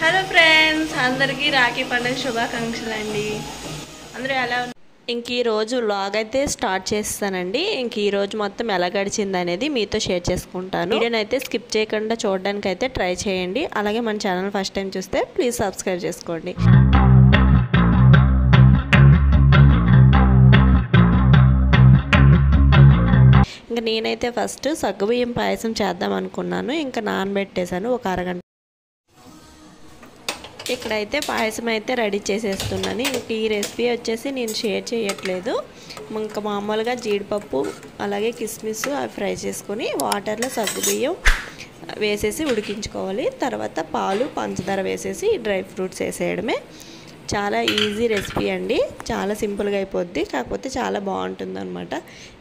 Hello friends, అందరికీ రాఖీ పండుగ శుభాకాంక్షలు అండి. అందరూ ఎలా ఉన్నారు? ఇంక ఈరోజు వ్లాగ్ అయితే స్టార్ట్ చేస్తానండి. ఇంక ఈరోజు మొత్తం ఎలా గడిచింది అనేది మీతో షేర్ చేసుకుంటాను. వీడియోని అయితే స్కిప్ చేయకుండా చూడడానికి అయితే ట్రై చేయండి. అలాగే మన ఛానల్ ఫస్ట్ టైం చూస్తే ప్లీజ్ సబ్స్క్రైబ్ చేసుకోండి. ఇంకా నేనైతే ఫస్ట్ సగ్గుబియ్యం పాయసం చేద్దాం అనుకున్నాను. ఇంకా నానబెట్టేశాను ఒక అరగంట. ఇక్కడైతే పాయసం అయితే రెడీ చేసేస్తున్నాను. ఇంక ఈ రెసిపీ వచ్చేసి నేను షేర్ చేయట్లేదు. ఇంకా మామూలుగా జీడిపప్పు అలాగే కిస్మిస్ అవి ఫ్రై చేసుకొని వాటర్లో సగ్గుబియ్యం వేసేసి ఉడికించుకోవాలి. తర్వాత పాలు పంచదార వేసేసి డ్రై ఫ్రూట్స్ వేసేయడమే. చాలా ఈజీ రెసిపీ అండి. చాలా సింపుల్గా అయిపోద్ది, కాకపోతే చాలా బాగుంటుంది అనమాట.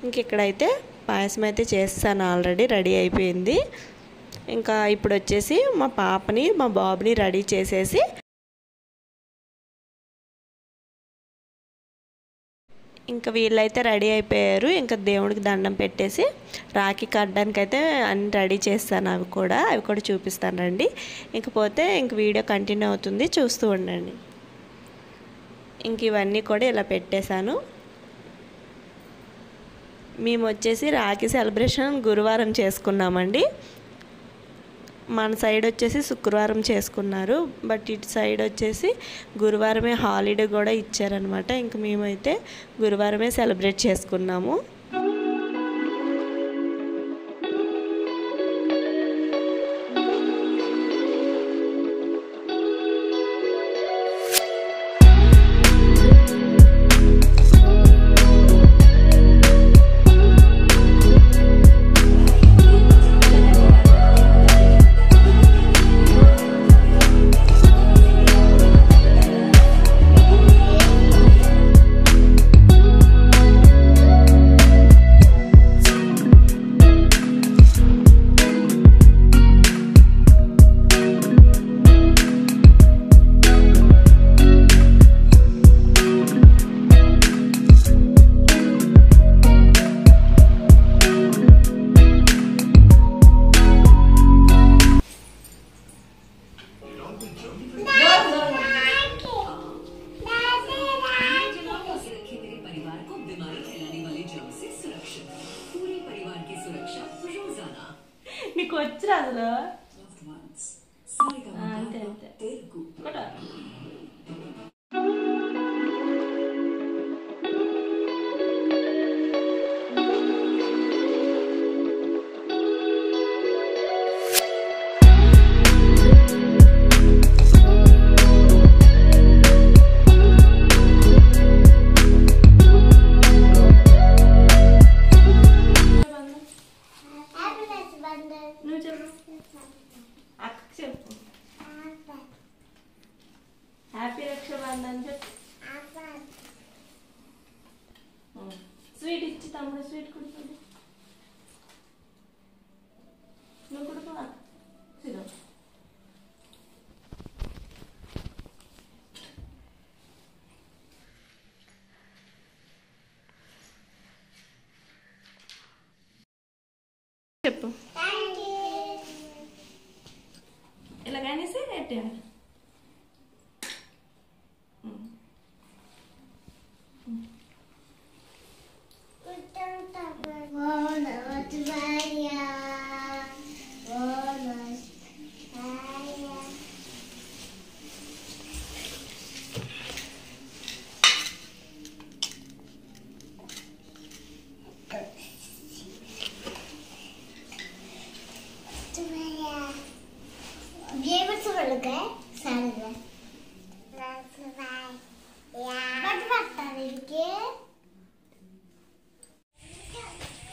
ఇంక ఇక్కడైతే పాయసం అయితే చేస్తాను, ఆల్రెడీ రెడీ అయిపోయింది. ఇంకా ఇప్పుడు వచ్చేసి మా పాపని మా బాబుని రెడీ చేసేసి ఇంకా వీళ్ళైతే రెడీ అయిపోయారు. ఇంకా దేవుడికి దండం పెట్టేసి రాఖీ కట్టడానికి అయితే అన్ని రెడీ చేస్తాను. అవి కూడా చూపిస్తాను రండి. ఇంకపోతే ఇంక వీడియో కంటిన్యూ అవుతుంది, చూస్తూ ఉండండి. ఇంక ఇవన్నీ కూడా ఇలా పెట్టేశాను. మేము వచ్చేసి రాఖీ సెలబ్రేషన్ గురువారం చేసుకున్నామండి. మన సైడ్ వచ్చేసి శుక్రవారం చేసుకున్నారు, బట్ ఇటు సైడ్ వచ్చేసి గురువారమే హాలిడే కూడా ఇచ్చారనమాట. ఇంక మేమైతే గురువారమే సెలబ్రేట్ చేసుకున్నాము. నీకు వచ్చిరా అసలు అంతే అంతే హ్యాపీ రక్షా బంధన్ చెప్పు. స్వీట్ ఇచ్చి తమ్ముడు స్వీట్ కుడుతుంది. నువ్వు కుడుకోవా? చెప్పు ఇలాగనేసి పెట్టాను.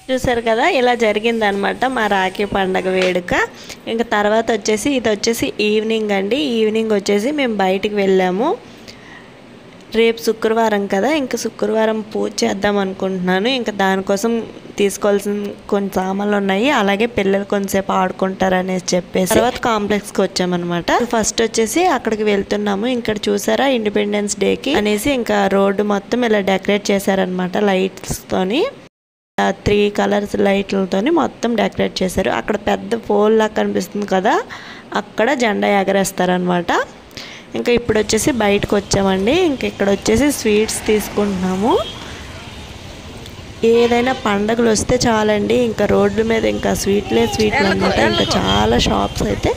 చూసారు కదా, ఇలా జరిగిందనమాట మా రాఖీ పండగ వేడుక. ఇంకా తర్వాత వచ్చేసి ఇది వచ్చేసి ఈవినింగ్ అండి. ఈవినింగ్ వచ్చేసి మేము బయటికి వెళ్ళాము. రేపు శుక్రవారం కదా, ఇంకా శుక్రవారం పూజ చేద్దాం అనుకుంటున్నాను. ఇంకా దానికోసం తీసుకోవాల్సిన కొన్ని సామాన్లు ఉన్నాయి. అలాగే పిల్లలు కొంతసేపు ఆడుకుంటారు అనేసి చెప్పేసి తర్వాత కాంప్లెక్స్కి వచ్చామన్నమాట. ఫస్ట్ వచ్చేసి అక్కడికి వెళ్తున్నాము. ఇక్కడ చూసారా, ఇండిపెండెన్స్ డేకి అనేసి ఇంకా రోడ్డు మొత్తం ఇలా డెకరేట్ చేశారనమాట లైట్స్తోని. 3 కలర్స్ లైట్లతోని మొత్తం డెకరేట్ చేశారు. అక్కడ పెద్ద పోల్ లాగా కనిపిస్తుంది కదా, అక్కడ జెండా ఎగరేస్తారనమాట. ఇంకా ఇప్పుడు వచ్చేసి బయటకు వచ్చామండి. ఇంక ఇక్కడ వచ్చేసి స్వీట్స్ తీసుకుంటున్నాము. ఏదైనా పండగలు వస్తే చాలండి ఇంకా రోడ్ల మీద ఇంకా స్వీట్లు అనమాట. ఇంకా చాలా షాప్స్ అయితే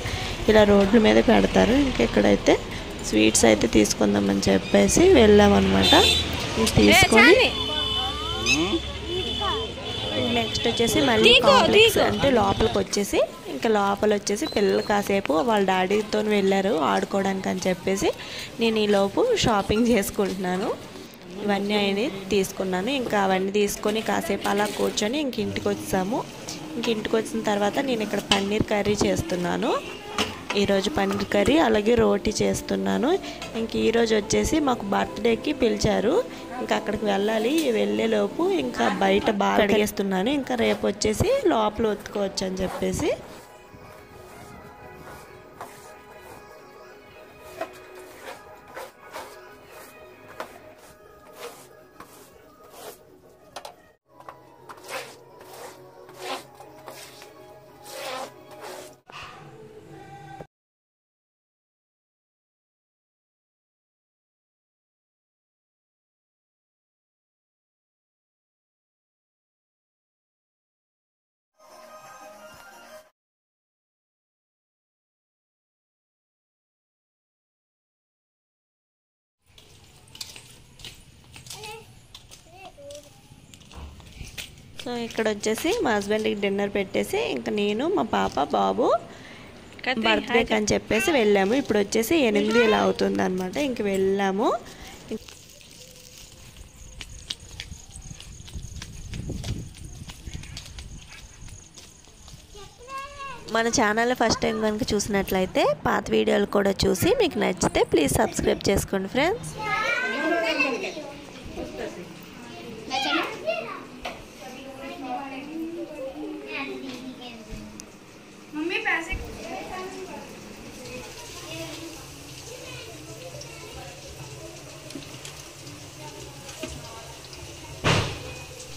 ఇలా రోడ్ల మీద పెడతారు. ఇంకా ఇక్కడైతే స్వీట్స్ అయితే తీసుకుందామని చెప్పేసి వెళ్ళామన్నమాట. తీసుకొని నెక్స్ట్ వచ్చేసి మళ్ళీ కాంప్లెక్స్ అంటే లోపలికి వచ్చేసి ఇంకా లోపల వచ్చేసి పిల్లలు కాసేపు వాళ్ళ డాడీతో వెళ్ళారు ఆడుకోవడానికి అని చెప్పేసి నేను ఈలోపు షాపింగ్ చేసుకుంటున్నాను. ఇవన్నీ అనేది తీసుకున్నాను. ఇంకా అవన్నీ తీసుకొని కాసేపు అలా కూర్చొని ఇంక ఇంటికి వచ్చాము. ఇంక ఇంటికి వచ్చిన తర్వాత నేను ఇక్కడ పన్నీర్ కర్రీ చేస్తున్నాను. ఈరోజు పన్నీర్ కర్రీ అలాగే రోటీ చేస్తున్నాను. ఇంక ఈరోజు వచ్చేసి మాకు బర్త్డేకి పిలిచారు. ఇంకా అక్కడికి వెళ్ళాలి. వెళ్ళేలోపు ఇంకా బయట బాగా కడిగేస్తున్నాను. ఇంకా రేపు వచ్చేసి లోపల ఒత్తుకోవచ్చు అని చెప్పేసి సో ఇక్కడ వచ్చేసి మా హస్బెండ్కి డిన్నర్ పెట్టేసి ఇంకా నేను మా పాప బాబు బర్త్డేకి అని చెప్పేసి వెళ్ళాము. ఇప్పుడు వచ్చేసి 8 ఇలా అవుతుంది అనమాట. ఇంక వెళ్ళాము. మన ఛానల్ ఫస్ట్ టైం కనుక చూసినట్లయితే పాత వీడియోలు కూడా చూసి మీకు నచ్చితే ప్లీజ్ సబ్స్క్రైబ్ చేసుకోండి ఫ్రెండ్స్.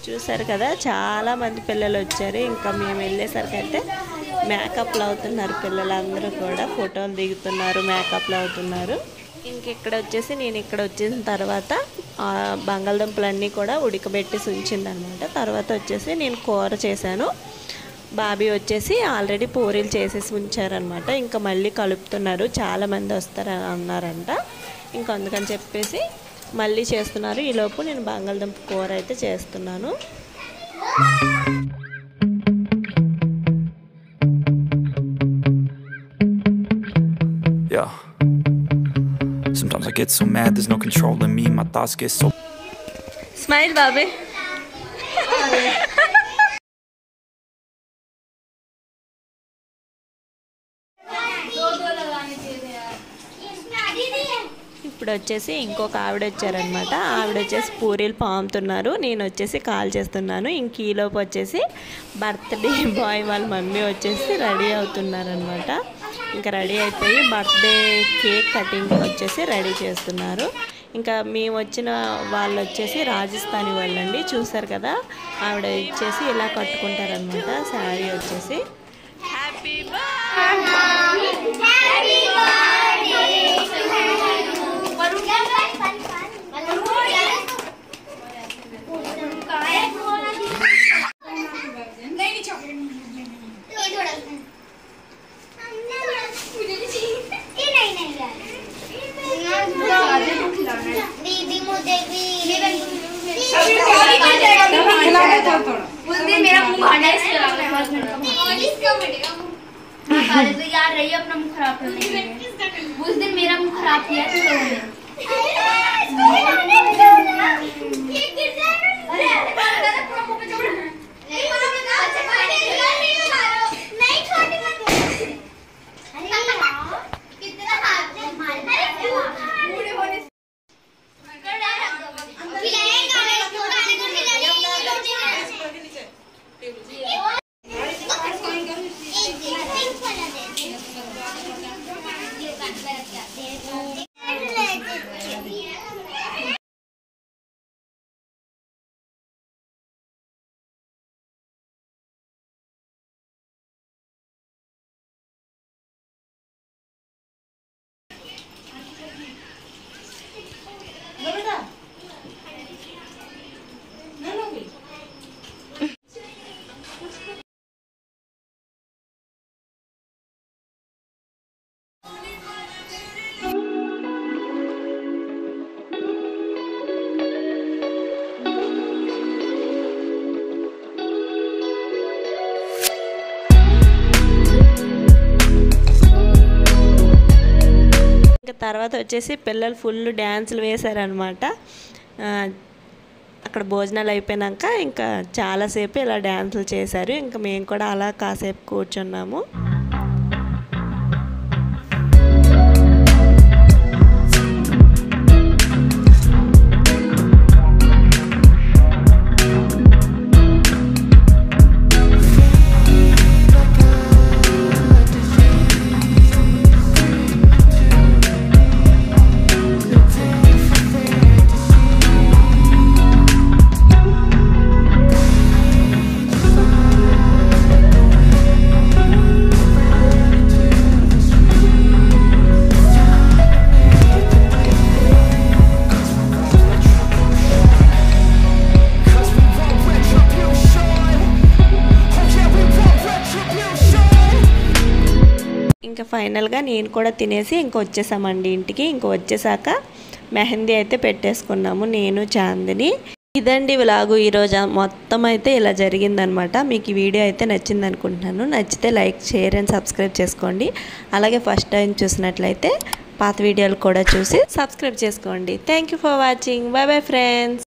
చూసారు కదా చాలా మంది పిల్లలు వచ్చారు. ఇంకా మేము వెళ్ళేసరికి అయితే మేకప్లు అవుతున్నారు పిల్లలందరూ కూడా. ఫోటోలు దిగుతున్నారు, మేకప్లు అవుతున్నారు. ఇంకెక్కడ వచ్చేసి నేను ఇక్కడ వచ్చిన తర్వాత బంగాళదుంపలన్నీ కూడా ఉడకబెట్టేసి ఉంచిందనమాట. తర్వాత వచ్చేసి నేను కూర చేశాను. బాబీ వచ్చేసి ఆల్రెడీ పూరీలు చేసేసి ఉంచారనమాట. ఇంకా మళ్ళీ కలుపుతున్నారు. చాలామంది వస్తారని అన్నారంట. ఇంకా అందుకని చెప్పేసి మళ్ళీ చేస్తున్నారు. ఈలోపు నేను బంగాళదుంప కూర అయితే చేస్తున్నాను. Yeah. Sometimes I get so mad, there's no controlling me. My thoughts get so. Smile, Bobby. ఇప్పుడు వచ్చేసి ఇంకొక ఆవిడ వచ్చారనమాట. ఆవిడ వచ్చేసి పూరీలు పాముతున్నారు, నేను వచ్చేసి కాల్ చేస్తున్నాను. ఇంక ఈలోపు వచ్చేసి బర్త్డే బాయ్ వాళ్ళ మమ్మీ వచ్చేసి రెడీ అవుతున్నారనమాట. ఇంకా రెడీ అయిపోయి బర్త్డే కేక్ కటింగ్ వచ్చేసి రెడీ చేస్తున్నారు. ఇంకా మేము వచ్చిన వాళ్ళు వచ్చేసి రాజస్థానీ వాళ్ళండి. చూసారు కదా ఆవిడ వచ్చేసి ఇలా కట్టుకుంటారనమాట శారీ వచ్చేసి. హ్యాపీ दीदी मुझे भी मेरा मुंह भाड़ा है यार रही अपना मुंह खराब करने के लिए। उस दिन मेरा मुंह खराब किया था लोगों ने। ఇంకా తర్వాత వచ్చేసి పిల్లలు ఫుల్ డ్యాన్సులు వేశారనమాట. అక్కడ భోజనాలు అయిపోయాక ఇంకా చాలాసేపు ఇలా డ్యాన్సులు చేశారు. ఇంకా మేము కూడా అలా కాసేపు కూర్చున్నాము. ఇంకా ఫైనల్గా నేను కూడా తినేసి ఇంక వచ్చేసామండి ఇంటికి. ఇంక వచ్చేసాక మెహందీ అయితే పెట్టేసుకున్నాము నేను చాందిని. ఇదండి వ్లాగు ఈరోజు మొత్తం అయితే ఇలా జరిగిందనమాట. మీకు ఈ వీడియో అయితే నచ్చింది అనుకుంటున్నాను. నచ్చితే లైక్, షేర్ అండ్ సబ్స్క్రైబ్ చేసుకోండి. అలాగే ఫస్ట్ టైం చూసినట్లయితే పాత వీడియోలు కూడా చూసి సబ్స్క్రైబ్ చేసుకోండి. Thank you for watching. By bye friends.